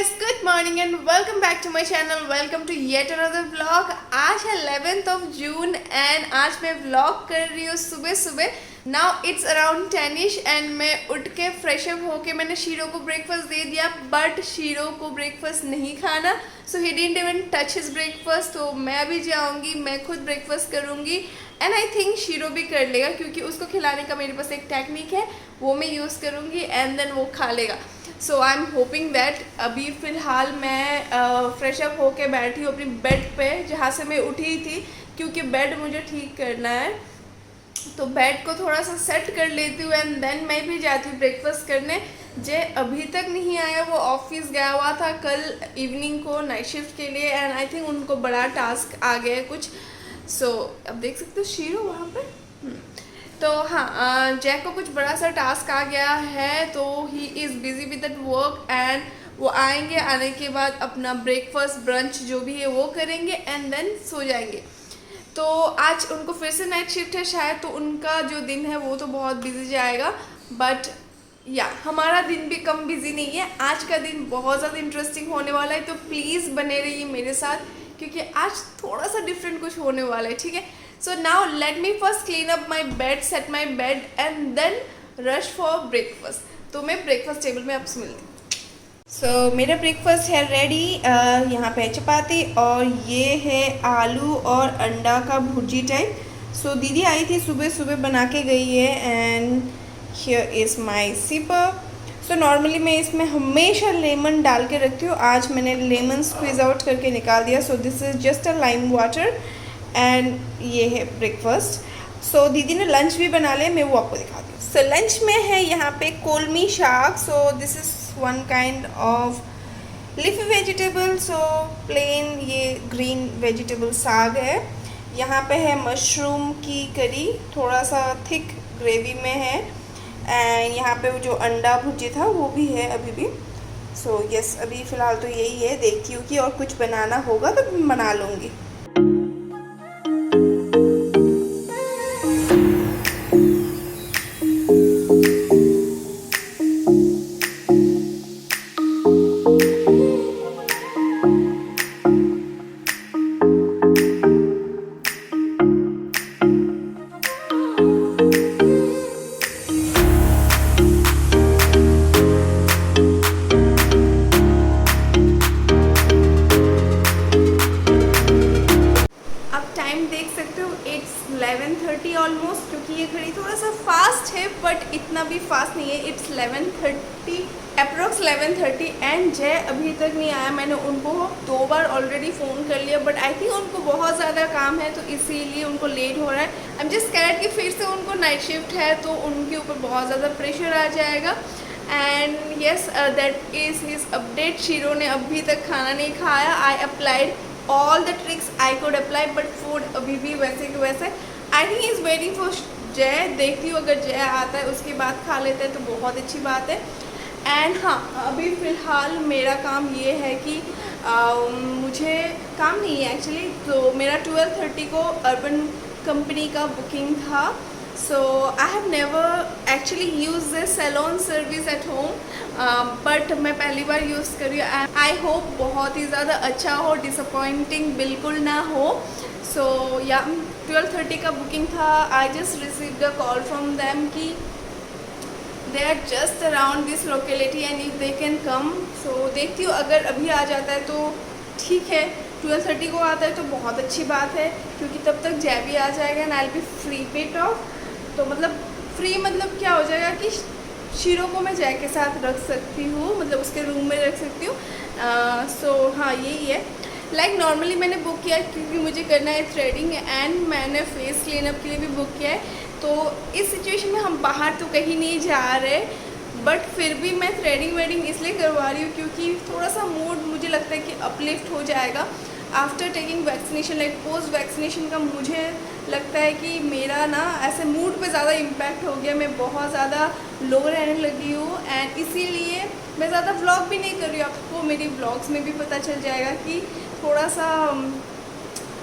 guys, good morning and welcome back to my channel. Welcome to yet another vlog. आज है 11th of June and आज मैं vlog कर रही हूँ सुबह सुबह. Now it's around 10ish and मैं उठ के फ्रेश अप होके मैंने शीरो को ब्रेकफास्ट दे दिया, बट शीरो को ब्रेकफास्ट नहीं खाना, so he didn't even touch his breakfast. तो मैं अभी जाऊँगी, मैं खुद ब्रेकफास्ट करूँगी एंड आई थिंक शीरो भी कर लेगा क्योंकि उसको खिलाने का मेरे पास एक टेक्निक है, वो मैं यूज़ करूँगी एंड देन वो खा लेगा. सो आई एम होपिंग दैट. अभी फ़िलहाल मैं फ्रेश अप होके बैठी हूँ अपनी बेड पे जहाँ से मैं उठी थी, क्योंकि बेड मुझे ठीक करना है. तो बेड को थोड़ा सा सेट कर लेती हूँ एंड देन मैं भी जाती हूँ ब्रेकफास्ट करने. जे अभी तक नहीं आया, वो ऑफिस गया हुआ था कल इवनिंग को नाइट शिफ्ट के लिए एंड आई थिंक उनको बड़ा टास्क आ गया है कुछ. सो अब देख सकते हो शीरो वहाँ पे. तो हाँ, जैक को कुछ बड़ा सा टास्क आ गया है, तो he is busy with that work and वो आएंगे. आने के बाद अपना ब्रेकफास्ट ब्रंच जो भी है वो करेंगे एंड देन सो जाएंगे. तो आज उनको फिर से नाइट शिफ्ट है शायद, तो उनका जो दिन है वो तो बहुत बिजी जाएगा. बट या हमारा दिन भी कम बिजी नहीं है. आज का दिन बहुत ज़्यादा इंटरेस्टिंग होने वाला है, तो प्लीज़ बने रहिए मेरे साथ क्योंकि आज थोड़ा सा डिफरेंट कुछ होने वाला है. ठीक है, so now let me first clean up my bed, set my bed and then rush for breakfast. तो मैं ब्रेकफास्ट टेबल में आपसे मिलती हूँ. सो मेरा ब्रेकफास्ट है रेडी. यहाँ पे चपाती और ये है आलू और अंडा का भुर्जी टाइप. सो दीदी आई थी सुबह सुबह बना के गई है and here is my sipper. So normally मैं इसमें हमेशा लेमन डाल के रखती हूँ. आज मैंने लेमन स्क्वीज आउट करके निकाल दिया. सो this is just a lime water and ये है ब्रेकफास्ट. सो दीदी ने लंच भी बना लिया, मैं वो आपको दिखाती हूँ. सो लंच में है यहाँ पे कोलमी शाक. So this is one kind of leafy vegetable. So plain ये ग्रीन वेजिटेबल साग है. यहाँ पे है मशरूम की करी, थोड़ा सा थिक ग्रेवी में है एंड यहाँ पे वो जो अंडा भुर्जी था वो भी है अभी भी. सो यस, अभी फ़िलहाल तो यही है. देखती हूँ कि और कुछ बनाना होगा तो बना लूँगी. देख सकते हो 11:30 ऑलमोस्ट, क्योंकि ये घड़ी थोड़ा सा फास्ट है बट इतना भी फास्ट नहीं है. इट्स 11:30 अप्रोक्स 11:30 एंड जय अभी तक नहीं आया. मैंने उनको 2 बार ऑलरेडी फ़ोन कर लिया बट आई थिंक उनको बहुत ज़्यादा काम है, तो इसीलिए उनको लेट हो रहा है. आई एम जस्ट स्कैर्ड कि फिर से उनको नाइट शिफ्ट है तो उनके ऊपर बहुत ज़्यादा प्रेशर आ जाएगा. And yes, that is his update. Shero ने अभी तक खाना नहीं खाया. I applied all the tricks I could apply but food अभी भी वैसे के वैसे. I think he is waiting for जय. देखती हूँ अगर जय आता है उसके बाद खा लेते हैं तो बहुत अच्छी बात है. एंड हाँ, अभी फ़िलहाल मेरा काम ये है कि मुझे काम नहीं है एक्चुअली. तो मेरा 12:30 को अर्बन कंपनी का बुकिंग था. So I have never actually used this salon service at home, but मैं पहली बार यूज़ कर रही हूँ. आई होप बहुत ही ज़्यादा अच्छा हो, डिसअपॉइंटिंग बिल्कुल ना हो. सो या 12:30 का बुकिंग था. I just received a call from them कि they are just around this locality and if they can come. So देखती हूँ अगर अभी आ जाता है तो ठीक है. 12:30 को आता है तो बहुत अच्छी बात है क्योंकि तब तक जय भी आ जाएगा and I will be free pit off. तो मतलब फ्री मतलब क्या हो जाएगा कि शीरो को मैं जय के साथ रख सकती हूँ, मतलब उसके रूम में रख सकती हूँ. सो हाँ, यही है. लाइक नॉर्मली मैंने बुक किया क्योंकि मुझे करना है थ्रेडिंग एंड मैंने फेस क्लीनअप के लिए भी बुक किया है. तो इस सिचुएशन में हम बाहर तो कहीं नहीं जा रहे बट फिर भी मैं थ्रेडिंग वेडिंग इसलिए करवा रही हूँ क्योंकि थोड़ा सा मूड मुझे लगता है कि अपलिफ्ट हो जाएगा after taking vaccination. Like post vaccination का मुझे लगता है कि मेरा ना ऐसे मूड पे ज़्यादा इम्पैक्ट हो गया. मैं बहुत ज़्यादा लो रहने लगी हूँ एंड इसीलिए मैं ज़्यादा व्लॉग भी नहीं कर रही हूँ. आपको मेरी व्लॉग्स में भी पता चल जाएगा कि थोड़ा सा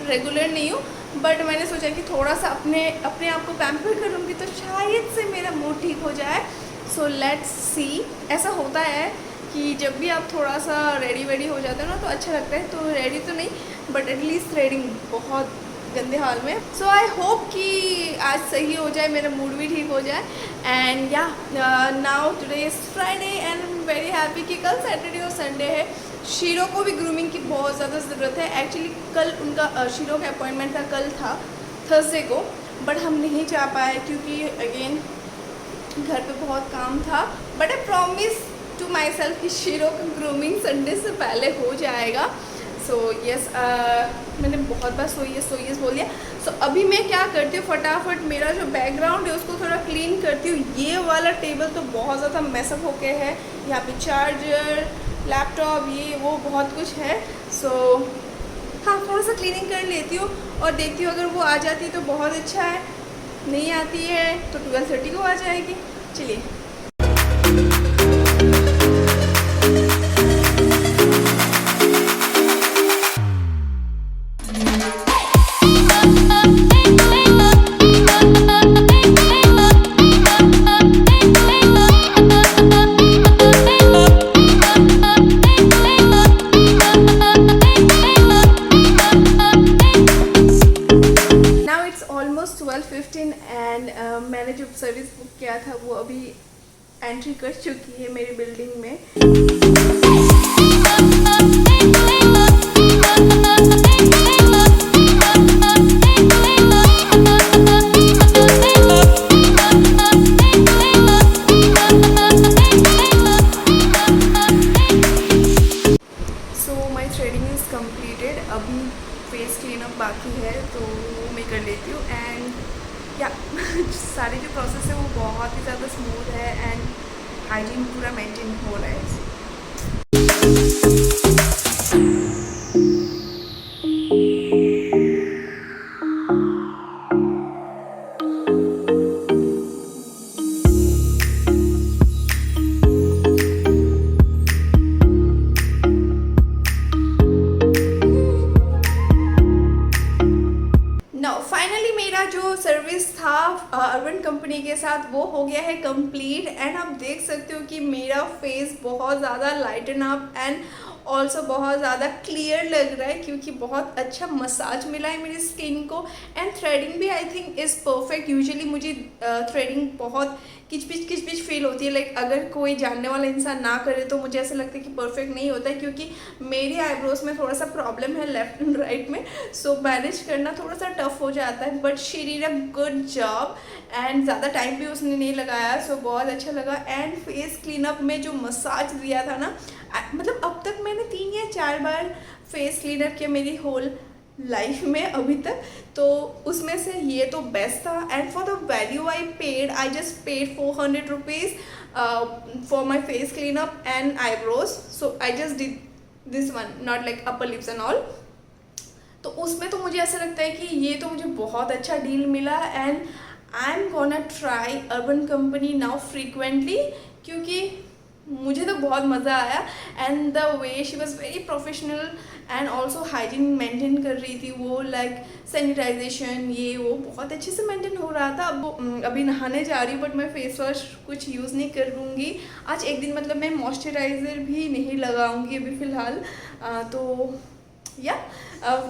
रेगुलर नहीं हूँ. बट मैंने सोचा कि थोड़ा सा अपने आप को पैम्पर करूँगी तो शायद से मेरा मूड ठीक हो जाए. So let's see. ऐसा होता है कि जब भी आप थोड़ा सा रेडी वेडी हो जाते हो ना तो अच्छा लगता है। तो रेडी तो नहीं बट एटलीस्ट थ्रेडिंग बहुत गंदे हाल में। सो आई होप कि आज सही हो जाए, मेरा मूड भी ठीक हो जाए। एंड या now today is Friday and I am very happy कि कल सैटरडे और संडे है। शीरो को भी ग्रूमिंग की बहुत ज़्यादा ज़रूरत है। एक्चुअली कल उनका शीरो का अपॉइंटमेंट था, कल था थर्सडे को, बट हम नहीं जा पाए क्योंकि अगेन घर पे बहुत काम था। But I promise to myself कि शीरो का ग्रूमिंग संडे से पहले हो जाएगा। सो यस, मैंने बहुत बार सो यस बोल दिया। सो अभी मैं क्या करती हूँ, फटाफट मेरा जो बैकग्राउंड है उसको थोड़ा क्लीन करती हूँ। ये वाला टेबल तो बहुत ज़्यादा मैसअप होके है, यहाँ पे चार्जर, लैपटॉप, ये वो बहुत कुछ है। सो हाँ, थोड़ा सा क्लीनिंग कर लेती हूँ और देखती हूँ, अगर वो आ जाती है तो बहुत अच्छा है, नहीं आती है तो 12:30 को आ जाएगी। चलिए। ऑलमोस्ट 12:15 एंड मैंने जो सर्विस बुक किया था वो अभी एंट्री कर चुकी है मेरी बिल्डिंग में। सो माई थ्रेडिंग इज़ कम्प्लीटेड। अभी फेस क्लीनअप बाकी है तो वो मैं कर लेती हूँ। एंड या सारे जो प्रोसेस है वो बहुत ही ज़्यादा स्मूथ है एंड हाइजीन पूरा मेंटेन हो रहा है। फाइनली मेरा जो सर्विस था अर्बन कंपनी के साथ वो हो गया है कंप्लीट। एंड आप देख सकते हो कि मेरा फेस बहुत ज़्यादा लाइटन अप एंड ऑल्सो बहुत ज़्यादा क्लियर लग रहा है क्योंकि बहुत अच्छा मसाज मिला है मेरी स्किन को। एंड थ्रेडिंग भी I think is perfect. Usually मुझे थ्रेडिंग बहुत किचपिच फील होती है, लाइक अगर कोई जानने वाला इंसान ना करे तो मुझे ऐसा लगता है कि परफेक्ट नहीं होता है क्योंकि मेरी आईब्रोज में थोड़ा सा प्रॉब्लम है लेफ्ट एंड राइट में। सो मैनेज करना थोड़ा सा टफ हो जाता है, but she did a good job and ज़्यादा टाइम भी उसने नहीं लगाया। सो बहुत अच्छा लगा। एंड फेस क्लीनअप में जो मसाज दिया था ना, मतलब अब तक मैंने 3 या 4 बार फेस क्लीनअप किया मेरी होल लाइफ में अभी तक, तो उसमें से ये तो बेस्ट था। And for the value I just paid 400 rupees for my face cleanup and eyebrows. So I just did this one, not like upper lips and all. तो उसमें तो मुझे ऐसा लगता है कि ये तो मुझे बहुत अच्छा डील मिला। And I am gonna try urban company now frequently क्योंकि मुझे तो बहुत मज़ा आया। And the way she was very professional and also hygiene maintain कर रही थी वो, लाइक सैनिटाइजेशन ये वो बहुत अच्छे से मेंटेन हो रहा था। अब अभी नहाने जा रही हूँ बट मैं फेस वॉश कुछ यूज़ नहीं करूँगी आज एक दिन, मतलब मैं मॉइस्चराइज़र भी नहीं लगाऊँगी अभी फ़िलहाल। तो या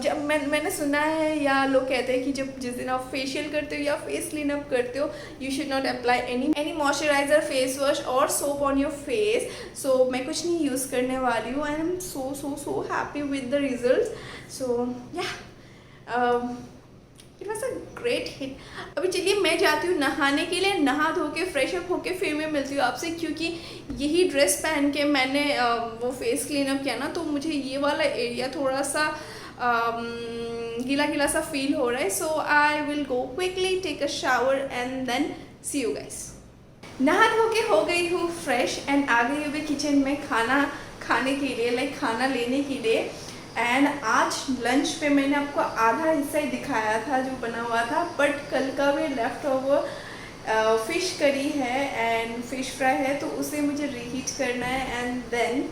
जब मैंने सुना है या लोग कहते हैं कि जब जिस दिन आप फेशियल करते हो या फेस क्लीनअप करते हो you should not apply any moisturizer, face wash और soap on your face. So मैं कुछ नहीं यूज़ करने वाली हूँ। I am so happy with the result. So yeah it was a great hit. अभी चलिए मैं जाती हूँ नहाने के लिए, नहा धो के फ्रेश अप होके फिर मैं मिलती हूँ आपसे क्योंकि यही ड्रेस पहन के मैंने वो फेस क्लीनअप किया ना, तो मुझे ये वाला एरिया थोड़ा सा गीला गीला सा फील हो रहा है। So I will go quickly take a shower and then see you guys. नहा धो के हो गई हूँ फ्रेश एंड आ गई हूँ किचन में खाना खाने के लिए, लाइक खाना लेने के लिए। एंड आज लंच पे मैंने आपको आधा हिस्सा ही दिखाया था जो बना हुआ था, बट कल का भी लेफ्ट ओवर फिश करी है एंड फिश फ्राई है, तो उसे मुझे रीहीट करना है and then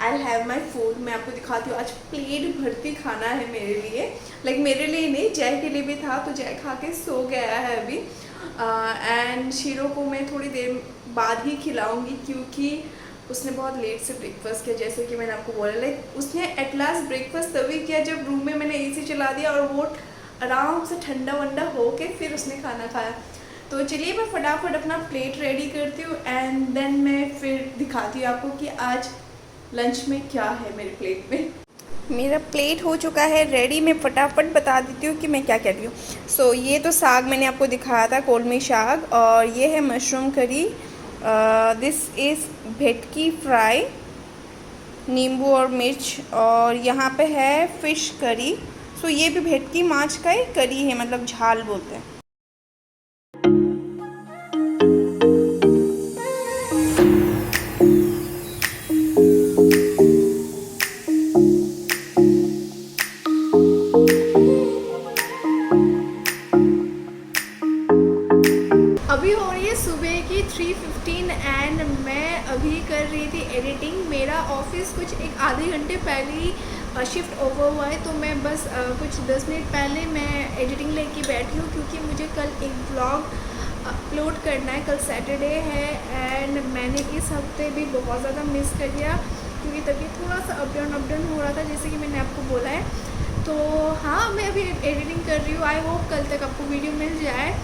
I have my food. मैं आपको दिखाती हूँ। आज प्लेट भरती खाना है मेरे लिए, लाइक मेरे लिए नहीं, जय के लिए भी था, तो जय खा के सो गया है अभी। एंड शीरो को मैं थोड़ी देर बाद ही खिलाऊँगी क्योंकि उसने बहुत लेट से ब्रेकफास्ट किया, जैसे कि मैंने आपको बोला। लाइक उसने एट लास्ट ब्रेकफास्ट तभी किया जब रूम में मैंने एसी चला दिया और वो आराम से ठंडा वंडा हो के फिर उसने खाना खाया। तो चलिए मैं फटाफट अपना प्लेट रेडी करती हूँ एंड देन मैं फिर दिखाती हूँ आपको कि आज लंच में क्या है मेरे प्लेट में। मेरा प्लेट हो चुका है रेडी। मैं फटाफट बता देती हूँ कि मैं क्या कर रही हूँ। सो ये तो साग मैंने आपको दिखाया था, कौलमी साग, और ये है मशरूम करी। दिस इज़ भेटकी फ्राई, नींबू और मिर्च, और यहाँ पे है फ़िश करी। सो ये भी भेटकी माछ का ही करी है, मतलब झाल बोलते हैं। अभी हो रही है सुबह की 3:15 एंड मैं अभी कर रही थी एडिटिंग। मेरा ऑफिस कुछ एक आधे घंटे पहले ही शिफ्ट ओवर हुआ है, तो मैं बस कुछ 10 मिनट पहले मैं एडिटिंग लेके बैठी हूँ, क्योंकि मुझे कल एक ब्लॉग अपलोड करना है। कल सैटरडे है एंड मैंने इस हफ्ते भी बहुत ज़्यादा मिस कर दिया, क्योंकि तबीयत थोड़ा सा अप डाउन हो रहा था, जैसे कि मैंने आपको बोला है। तो हाँ, मैं अभी एडिटिंग कर रही हूँ। आई होप कल तक आपको वीडियो मिल जाए।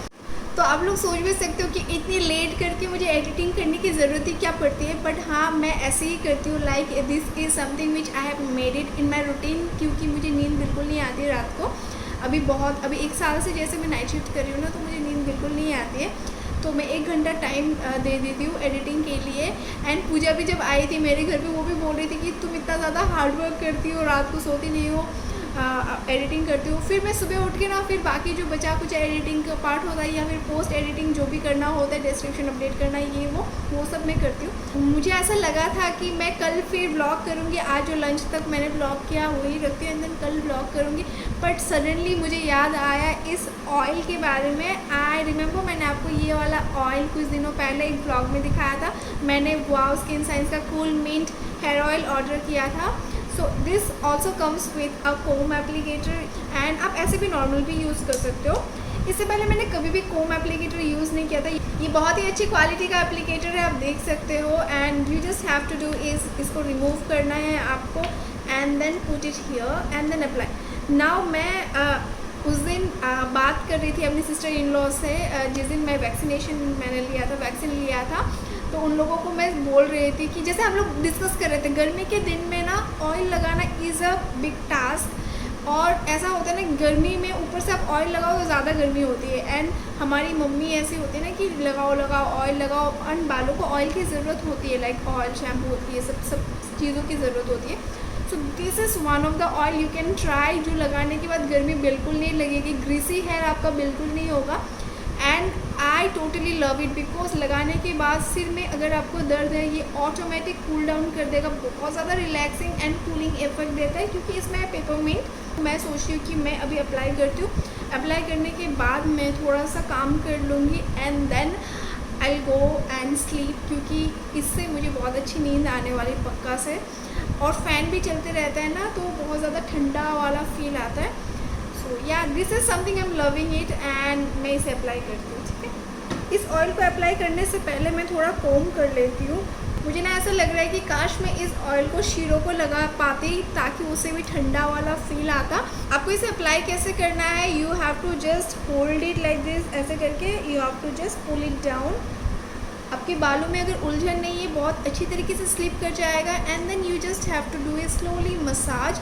तो आप लोग सोच भी सकते हो कि इतनी लेट करके मुझे एडिटिंग करने की ज़रूरत ही क्या पड़ती है, बट हाँ, मैं ऐसे ही करती हूँ। Like this is something which I have made it in my routine, क्योंकि मुझे नींद बिल्कुल नहीं आती है रात को। अभी 1 साल से जैसे मैं नाइट शिफ्ट कर रही हूँ ना, तो मुझे नींद बिल्कुल नहीं आती है। तो मैं 1 घंटा टाइम दे देती हूँ एडिटिंग के लिए। एंड पूजा भी जब आई थी मेरे घर पे, वो भी बोल रही थी कि तुम इतना ज़्यादा हार्ड वर्क करती हो, रात को सोती नहीं हो, एडिटिंग करती हूँ। फिर मैं सुबह उठ के ना फिर बाकी जो बचा कुछ एडिटिंग का पार्ट होता है, या फिर पोस्ट एडिटिंग जो भी करना होता है, डिस्क्रिप्शन अपडेट करना, ये वो सब मैं करती हूँ। मुझे ऐसा लगा था कि मैं कल फिर ब्लॉग करूँगी। आज जो लंच तक मैंने ब्लॉग किया वही रखती हूँ एंड देन कल ब्लॉग करूँगी। बट सडनली मुझे याद आया इस ऑयल के बारे में। आई रिमेंबर मैंने आपको ये वाला ऑयल कुछ दिनों पहले एक ब्लॉग में दिखाया था। मैंने वाओ स्किन साइंस का cool mint hair oil order किया था। So this also comes with a comb applicator and आप ऐसे भी नॉर्मल भी यूज़ कर सकते हो। इससे पहले मैंने कभी भी कोम एप्लीकेटर यूज़ नहीं किया था। ये बहुत ही अच्छी क्वालिटी का एप्लीकेटर है, आप देख सकते हो। And you just have to do is इसको रिमूव करना है आपको and then put it here and then apply. Now मैं उस दिन बात कर रही थी अपनी सिस्टर इन लॉ से, जिस दिन मैं वैक्सीन लिया था, तो उन लोगों को मैं बोल रही थी कि जैसे हम लोग डिस्कस कर रहे थे, गर्मी के दिन में ना ऑयल लगाना इज़ अ बिग टास्क। और ऐसा होता है ना, गर्मी में ऊपर से आप ऑयल लगाओ तो ज़्यादा गर्मी होती है। एंड हमारी मम्मी ऐसी होती है ना कि लगाओ ऑयल लगाओ, एंड बालों को ऑयल की ज़रूरत होती है, लाइक ऑयल शैम्पू होती है, सब चीज़ों की ज़रूरत होती है। सो this is one of the oil you can try, जो लगाने के बाद गर्मी बिल्कुल नहीं लगेगी, ग्रीसी हेयर आपका बिल्कुल नहीं होगा। And I totally love it, because लगाने के बाद सिर में अगर आपको दर्द है, ये ऑटोमेटिक कूल डाउन कर देगा। बहुत ज़्यादा रिलैक्सिंग एंड कूलिंग इफेक्ट देता है, क्योंकि इसमें है पेपरमिंट। मैं सोच रही हूँ कि मैं अभी अप्लाई करती हूँ। अप्लाई करने के बाद मैं थोड़ा सा काम कर लूँगी and then I go and sleep, क्योंकि इससे मुझे बहुत अच्छी नींद आने वाली पक्का से। और फ़ैन भी चलते रहता है ना, तो बहुत ज़्यादा ठंडा वाला फील आता है। सो या this is something I am loving it and मैं इसे अप्लाई करती हूँ। ठीक है, इस ऑयल को अप्लाई करने से पहले मैं थोड़ा कोम कर लेती हूँ। मुझे ना ऐसा लग रहा है कि काश मैं इस ऑयल को शीरों को लगा पाती, ताकि उसे भी ठंडा वाला फील आता। आपको इसे अप्लाई कैसे करना है, you have to just hold it like this, ऐसे करके you have to just pull it down. आपके बालों में अगर उलझन नहीं है, बहुत अच्छी तरीके से स्लिप कर जाएगा। And then you just have to do a slowly massage.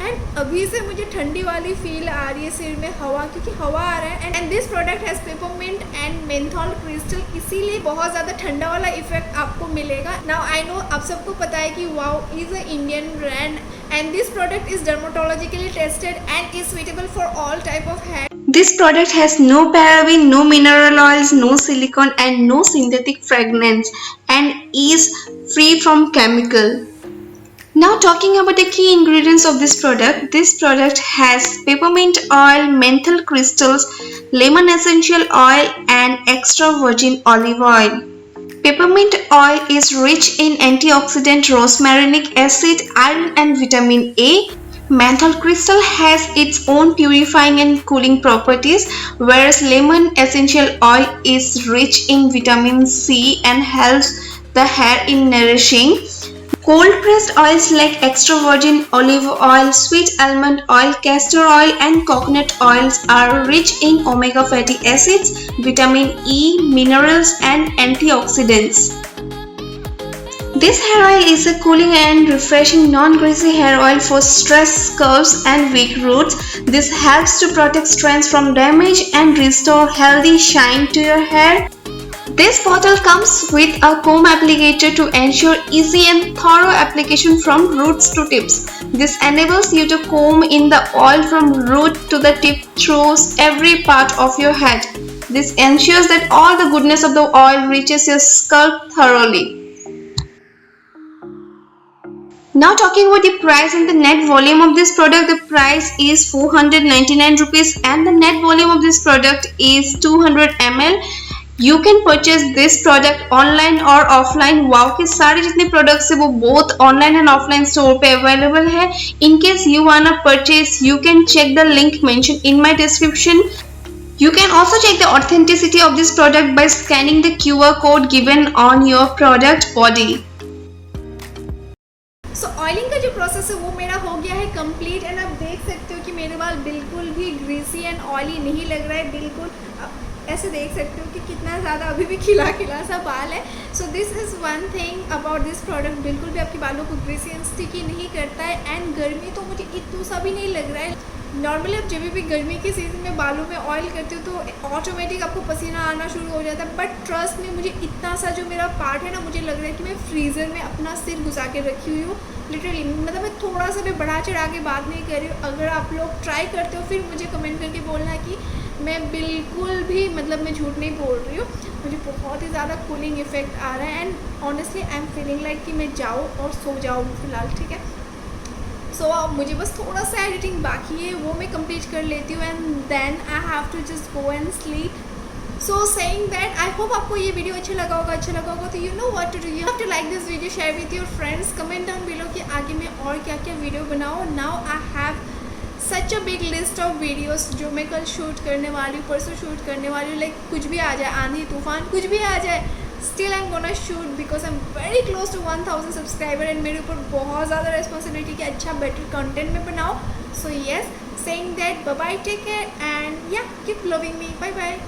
एंड अभी से मुझे ठंडी वाली फील आ रही है सिर में, हवा, क्योंकि हवा आ रहा है। And this product has peppermint and menthol crystal, इसीलिए बहुत ज़्यादा ठंडा वाला इफेक्ट आपको मिलेगा। नाउ आई नो आप सबको पता है कि Wow is a Indian brand and this product is dermatologically tested and is suitable for all type of hair. This product has no paraben, no mineral oils, no silicone and no synthetic fragrance and is free from chemical. Now talking about the key ingredients of this product has peppermint oil, menthol crystals, lemon essential oil and extra virgin olive oil. Peppermint oil is rich in antioxidant rosmarinic acid, iron and vitamin A. Menthol crystal has its own purifying and cooling properties, whereas lemon essential oil is rich in vitamin C and helps the hair in nourishing. Cold pressed oils like extra virgin olive oil, sweet almond oil, castor oil and coconut oils are rich in omega fatty acids, vitamin E, minerals and antioxidants. This hair oil is a cooling and refreshing non-greasy hair oil for stress, curves and weak roots. This helps to protect strands from damage and restore healthy shine to your hair. This bottle comes with a comb applicator to ensure easy and thorough application from roots to tips. This enables you to comb in the oil from root to the tip through every part of your head. This ensures that all the goodness of the oil reaches your scalp thoroughly. Now talking about the price and the net volume of this product, the price is 499 rupees and the net volume of this product is 200 ml. You can purchase this product online or offline. Wow के सारे जितने products है वो both online and offline store पे available है. In case you wanna purchase, you can check the link mentioned in my description. You can also check the authenticity of this product by scanning the QR code given on your product body. So oiling का जो process है वो मेरा हो गया है complete and आप देख सकते हो कि मेरे बाल बिल्कुल भी ग्रीसी एंड ऑयली नहीं लग रहा है. बिल्कुल ऐसे देख सकते हो कि कितना ज़्यादा अभी भी खिला खिला सा बाल है. सो this is one thing about this product. बिल्कुल भी आपके बालों को ग्रीसी एंड स्टिकी नहीं करता है एंड गर्मी तो मुझे इतना सा भी नहीं लग रहा है. नॉर्मली आप जब भी गर्मी के सीज़न में बालों में ऑयल करते हो तो ऑटोमेटिक आपको पसीना आना शुरू हो जाता है. बट ट्रस्ट में मुझे इतना सा जो मेरा पार्ट है ना, मुझे लग रहा है कि मैं फ्रीज़र में अपना सिर घुसा के रखी हुई हूँ लिटरली. मतलब मैं थोड़ा सा भी बढ़ा चढ़ा के बात नहीं कर रही हूँ. अगर आप लोग ट्राई करते हो फिर मुझे कमेंट करके बोलना कि मैं बिल्कुल भी मतलब मैं झूठ नहीं बोल रही हूँ. मुझे बहुत ही ज़्यादा कूलिंग इफेक्ट आ रहा है and honestly I am feeling like कि मैं जाऊँ और सो जाऊँ फिलहाल. ठीक है. सो मुझे बस थोड़ा सा एडिटिंग बाकी है, वो मैं कंप्लीट कर लेती हूँ and then I have to just go and sleep. So saying that I hope आपको ये वीडियो अच्छा लगा होगा. तो you know what to do. You have to like this video, share with your friends, comment down below कि आगे मैं और क्या क्या वीडियो बनाऊँ. Now I have such a big list of videos जो मैं कल शूट करने वाली हूँ, परसों शूट करने वाली हूँ. लाइक कुछ भी आ जाए, आंधी तूफान कुछ भी आ जाए, still I am gonna shoot because I am very close to 1000 subscriber and मेरे ऊपर बहुत ज़्यादा रिस्पॉन्सिबिलिटी कि अच्छा बेटर कंटेंट में बनाओ. So yes, saying that bye bye, take care and yeah keep loving me. Bye bye.